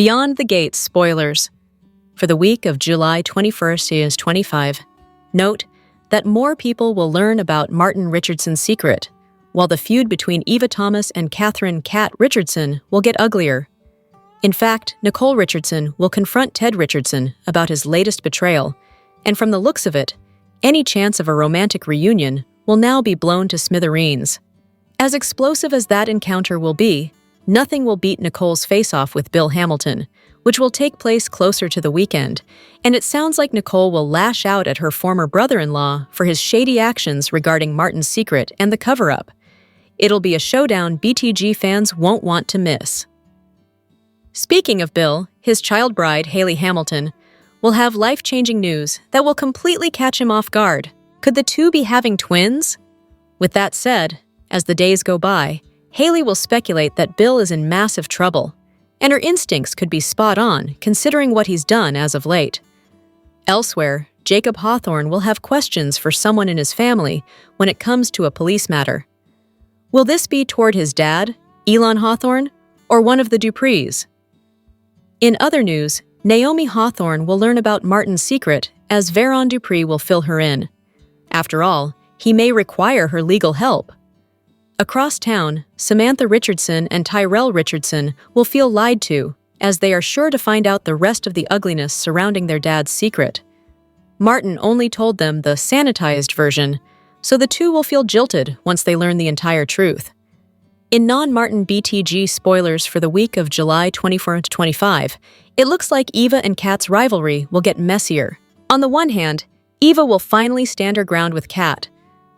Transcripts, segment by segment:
Beyond the Gates spoilers. For the week of July 21st to 25, note that more people will learn about Martin Richardson's secret, while the feud between Eva Thomas and Catherine "Cat" Richardson will get uglier. In fact, Nicole Richardson will confront Ted Richardson about his latest betrayal, and from the looks of it, any chance of a romantic reunion will now be blown to smithereens. As explosive as that encounter will be, nothing will beat Nicole's face-off with Bill Hamilton, which will take place closer to the weekend, and it sounds like Nicole will lash out at her former brother-in-law for his shady actions regarding Martin's secret and the cover-up. It'll be a showdown BTG fans won't want to miss. Speaking of Bill, his child bride, Haley Hamilton, will have life-changing news that will completely catch him off guard. Could the two be having twins? With that said, as the days go by, Haley will speculate that Bill is in massive trouble, and her instincts could be spot on considering what he's done as of late. Elsewhere, Jacob Hawthorne will have questions for someone in his family when it comes to a police matter. Will this be toward his dad, Elon Hawthorne, or one of the Duprees? In other news, Naomi Hawthorne will learn about Martin's secret as Veron Dupree will fill her in. After all, he may require her legal help. Across town, Samantha Richardson and Tyrell Richardson will feel lied to, as they are sure to find out the rest of the ugliness surrounding their dad's secret. Martin only told them the sanitized version, so the two will feel jilted once they learn the entire truth. In non-Martin BTG spoilers for the week of July 24 to 25, it looks like Eva and Kat's rivalry will get messier. On the one hand, Eva will finally stand her ground with Kat,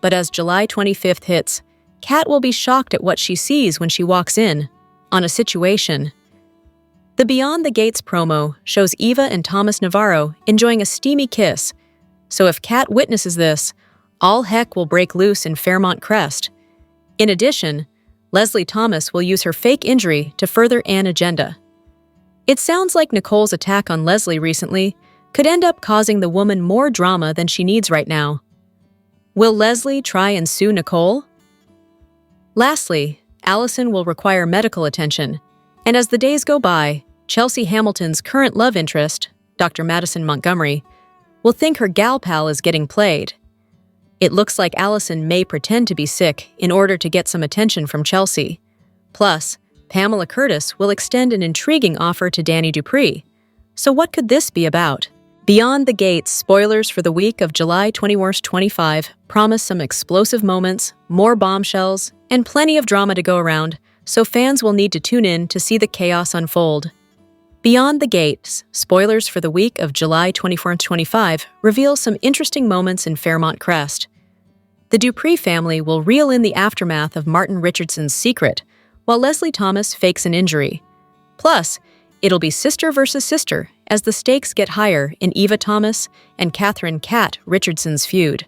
but as July 25th hits, Kat will be shocked at what she sees when she walks in on a situation. The Beyond the Gates promo shows Eva and Thomas Navarro enjoying a steamy kiss, so if Kat witnesses this, all heck will break loose in Fairmont Crest. In addition, Leslie Thomas will use her fake injury to further an agenda. It sounds like Nicole's attack on Leslie recently could end up causing the woman more drama than she needs right now. Will Leslie try and sue Nicole? Lastly, Allison will require medical attention, and as the days go by, Chelsea Hamilton's current love interest, Dr. Madison Montgomery, will think her gal pal is getting played. It looks like Allison may pretend to be sick in order to get some attention from Chelsea. Plus, Pamela Curtis will extend an intriguing offer to Danny Dupree. So what could this be about? Beyond the Gates spoilers for the week of July 21-25 promise some explosive moments, more bombshells, and plenty of drama to go around, so fans will need to tune in to see the chaos unfold. Beyond the Gates spoilers for the week of July 24-25 reveal some interesting moments in Fairmont Crest. The Dupree family will reel in the aftermath of Martin Richardson's secret, while Leslie Thomas fakes an injury. Plus, it'll be sister versus sister as the stakes get higher in Eva Thomas and Catherine "Cat" Richardson's feud.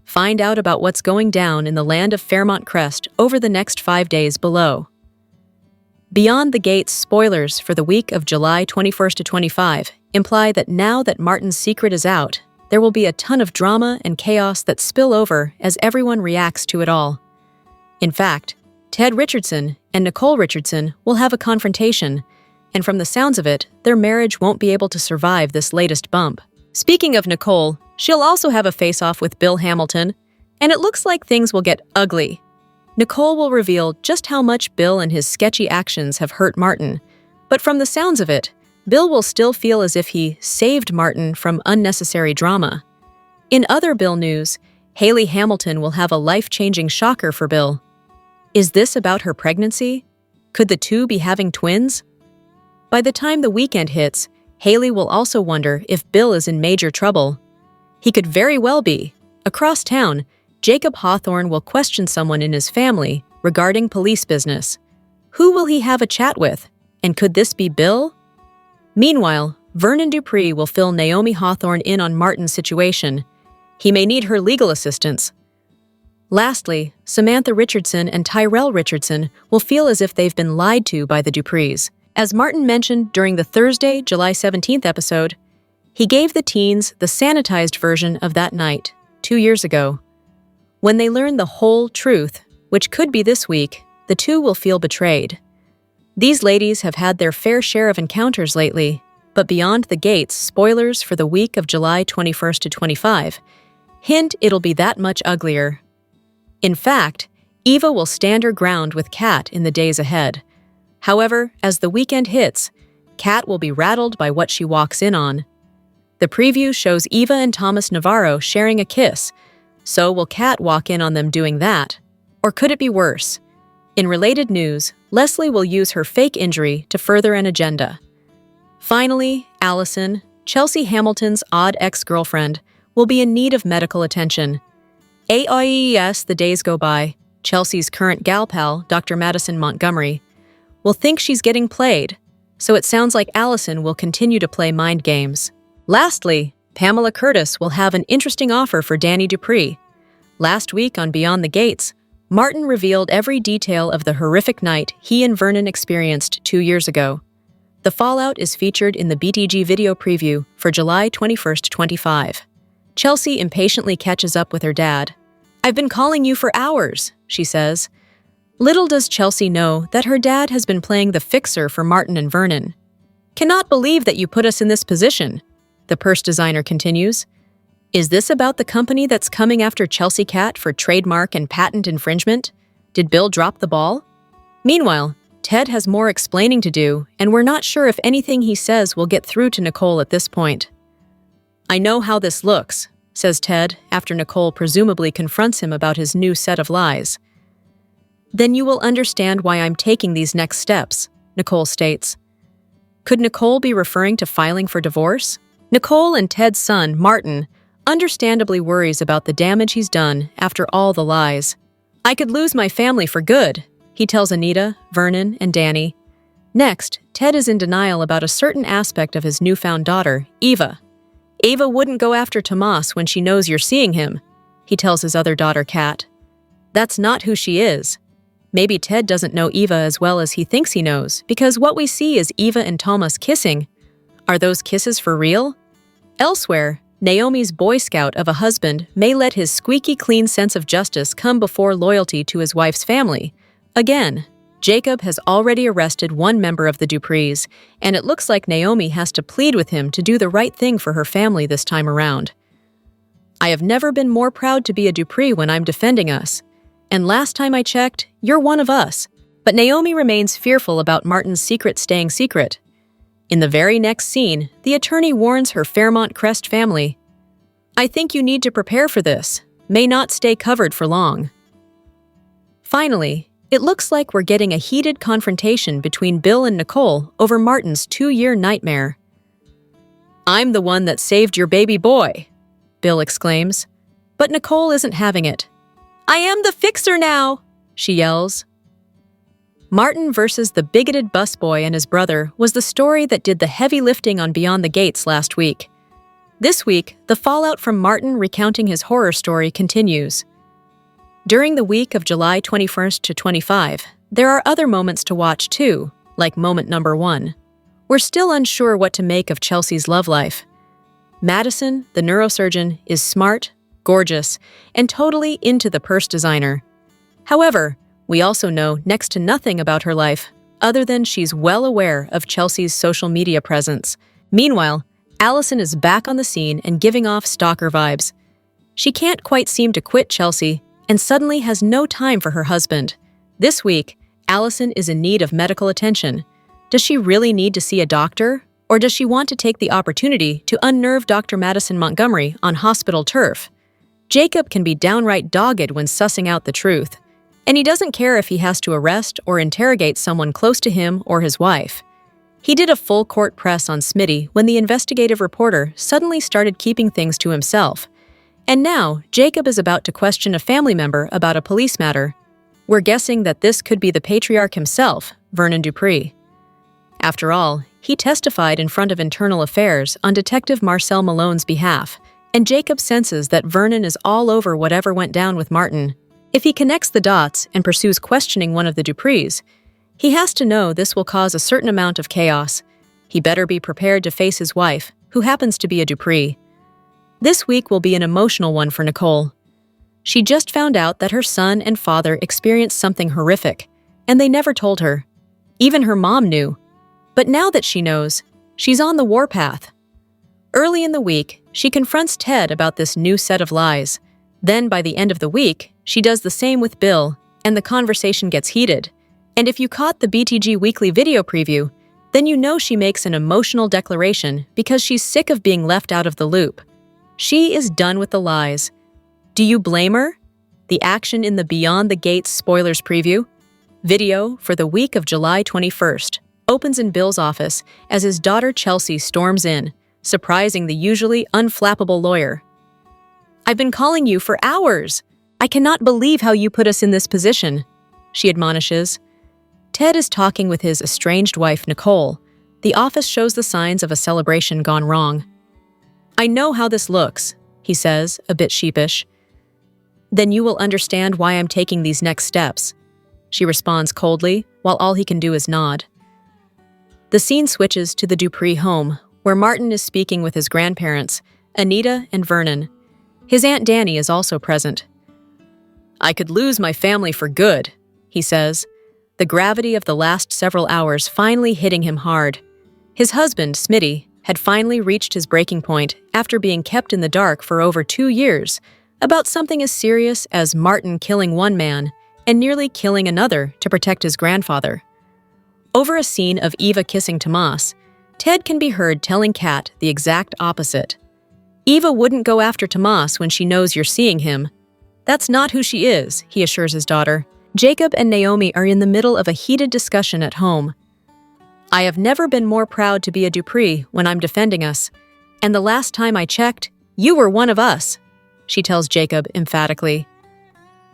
Find out about what's going down in the land of Fairmont Crest over the next 5 days below. Beyond the Gates spoilers for the week of July 21st to 25 imply that now that Martin's secret is out, there will be a ton of drama and chaos that spill over as everyone reacts to it all. In fact, Ted Richardson and Nicole Richardson will have a confrontation, and from the sounds of it, their marriage won't be able to survive this latest bump. Speaking of Nicole, she'll also have a face-off with Bill Hamilton, and it looks like things will get ugly. Nicole will reveal just how much Bill and his sketchy actions have hurt Martin, but from the sounds of it, Bill will still feel as if he saved Martin from unnecessary drama. In other Bill news, Haley Hamilton will have a life-changing shocker for Bill. Is this about her pregnancy? Could the two be having twins? By the time the weekend hits, Haley will also wonder if Bill is in major trouble. He could very well be. Across town, Jacob Hawthorne will question someone in his family regarding police business. Who will he have a chat with? And could this be Bill? Meanwhile, Vernon Dupree will fill Naomi Hawthorne in on Martin's situation. He may need her legal assistance. Lastly, Samantha Richardson and Tyrell Richardson will feel as if they've been lied to by the Duprees. As Martin mentioned during the Thursday, July 17th episode, he gave the teens the sanitized version of that night, 2 years ago. When they learn the whole truth, which could be this week, the two will feel betrayed. These ladies have had their fair share of encounters lately, but beyond the gates, spoilers for the week of July 21st to 25, hint it'll be that much uglier. In fact, Eva will stand her ground with Kat in the days ahead. However, as the weekend hits, Kat will be rattled by what she walks in on. The preview shows Eva and Thomas Navarro sharing a kiss, so will Kat walk in on them doing that? Or could it be worse? In related news, Leslie will use her fake injury to further an agenda. Finally, Allison, Chelsea Hamilton's odd ex-girlfriend, will be in need of medical attention. AIES, the days go by, Chelsea's current gal pal, Dr. Madison Montgomery, will think she's getting played, so it sounds like Allison will continue to play mind games. Lastly, Pamela Curtis will have an interesting offer for Danny Dupree. Last week on Beyond the Gates, Martin revealed every detail of the horrific night he and Vernon experienced 2 years ago. The fallout is featured in the BTG video preview for July 21st, 25. Chelsea impatiently catches up with her dad. "I've been calling you for hours," she says. Little does Chelsea know that her dad has been playing the fixer for Martin and Vernon. "Cannot believe that you put us in this position," the purse designer continues. "Is this about the company that's coming after Chelsea Cat for trademark and patent infringement? Did Bill drop the ball?" Meanwhile, Ted has more explaining to do, and we're not sure if anything he says will get through to Nicole at this point. "I know how this looks," says Ted after Nicole presumably confronts him about his new set of lies. "Then you will understand why I'm taking these next steps," Nicole states. Could Nicole be referring to filing for divorce? Nicole and Ted's son, Martin, understandably worries about the damage he's done after all the lies. "I could lose my family for good," he tells Anita, Vernon, and Danny. Next, Ted is in denial about a certain aspect of his newfound daughter, Eva. "Ava wouldn't go after Tomas when she knows you're seeing him," he tells his other daughter, Kat. "That's not who she is." Maybe Ted doesn't know Eva as well as he thinks he knows, because what we see is Eva and Thomas kissing. Are those kisses for real? Elsewhere, Naomi's Boy Scout of a husband may let his squeaky clean sense of justice come before loyalty to his wife's family. Again, Jacob has already arrested one member of the Duprees, and it looks like Naomi has to plead with him to do the right thing for her family this time around. "I have never been more proud to be a Dupree when I'm defending us. And last time I checked, you're one of us." But Naomi remains fearful about Martin's secret staying secret. In the very next scene, the attorney warns her Fairmont Crest family, "I think you need to prepare for this. May not stay covered for long." Finally, it looks like we're getting a heated confrontation between Bill and Nicole over Martin's 2-year nightmare. "I'm the one that saved your baby boy," Bill exclaims. But Nicole isn't having it. "I am the fixer now," she yells. Martin versus the bigoted busboy and his brother was the story that did the heavy lifting on Beyond the Gates last week. This week, the fallout from Martin recounting his horror story continues. During the week of July 21st to 25, there are other moments to watch too, like moment number 1. We're still unsure what to make of Chelsea's love life. Madison, the neurosurgeon, is smart, gorgeous, and totally into the purse designer. However, we also know next to nothing about her life, other than she's well aware of Chelsea's social media presence. Meanwhile, Allison is back on the scene and giving off stalker vibes. She can't quite seem to quit Chelsea, and suddenly has no time for her husband. This week, Allison is in need of medical attention. Does she really need to see a doctor? Or does she want to take the opportunity to unnerve Dr. Madison Montgomery on hospital turf? Jacob can be downright dogged when sussing out the truth. And he doesn't care if he has to arrest or interrogate someone close to him or his wife. He did a full court press on Smitty when the investigative reporter suddenly started keeping things to himself. And now, Jacob is about to question a family member about a police matter. We're guessing that this could be the patriarch himself, Vernon Dupree. After all, he testified in front of Internal Affairs on Detective Marcel Malone's behalf, and Jacob senses that Vernon is all over whatever went down with Martin. If he connects the dots and pursues questioning one of the Duprees, he has to know this will cause a certain amount of chaos. He better be prepared to face his wife, who happens to be a Dupree. This week will be an emotional one for Nicole. She just found out that her son and father experienced something horrific, and they never told her. Even her mom knew. But now that she knows, she's on the warpath. Early in the week, she confronts Ted about this new set of lies. Then, by the end of the week, she does the same with Bill, and the conversation gets heated. And if you caught the BTG Weekly video preview, then you know she makes an emotional declaration because she's sick of being left out of the loop. She is done with the lies. Do you blame her? The action in the Beyond the Gates spoilers preview video for the week of July 21st opens in Bill's office as his daughter Chelsea storms in, surprising the usually unflappable lawyer. "I've been calling you for hours. I cannot believe how you put us in this position," she admonishes. Ted is talking with his estranged wife, Nicole. The office shows the signs of a celebration gone wrong. "I know how this looks," he says, a bit sheepish. "Then you will understand why I'm taking these next steps," she responds coldly, while all he can do is nod. The scene switches to the Dupree home, where Martin is speaking with his grandparents, Anita and Vernon. His Aunt Danny is also present. "I could lose my family for good," he says, the gravity of the last several hours finally hitting him hard. His husband, Smitty, had finally reached his breaking point after being kept in the dark for over 2 years about something as serious as Martin killing one man and nearly killing another to protect his grandfather. Over a scene of Eva kissing Tomas, Ted can be heard telling Kat the exact opposite. "Eva wouldn't go after Tomas when she knows you're seeing him. That's not who she is," he assures his daughter. Jacob and Naomi are in the middle of a heated discussion at home. "I have never been more proud to be a Dupree when I'm defending us. And the last time I checked, you were one of us," she tells Jacob emphatically.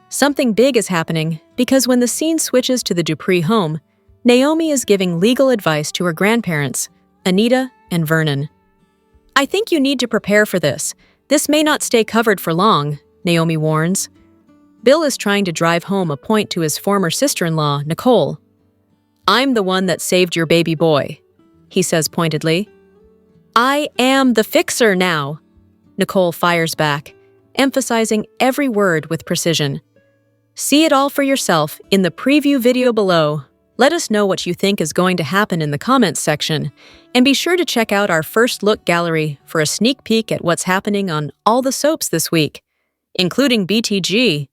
Something big is happening because when the scene switches to the Dupree home, Naomi is giving legal advice to her grandparents, Anita and Vernon. "I think you need to prepare for this. This may not stay covered for long," Naomi warns. Bill is trying to drive home a point to his former sister-in-law, Nicole. "I'm the one that saved your baby boy," he says pointedly. "I am the fixer now," Nicole fires back, emphasizing every word with precision. See it all for yourself in the preview video below. Let us know what you think is going to happen in the comments section, and be sure to check out our first look gallery for a sneak peek at what's happening on all the soaps this week, including BTG.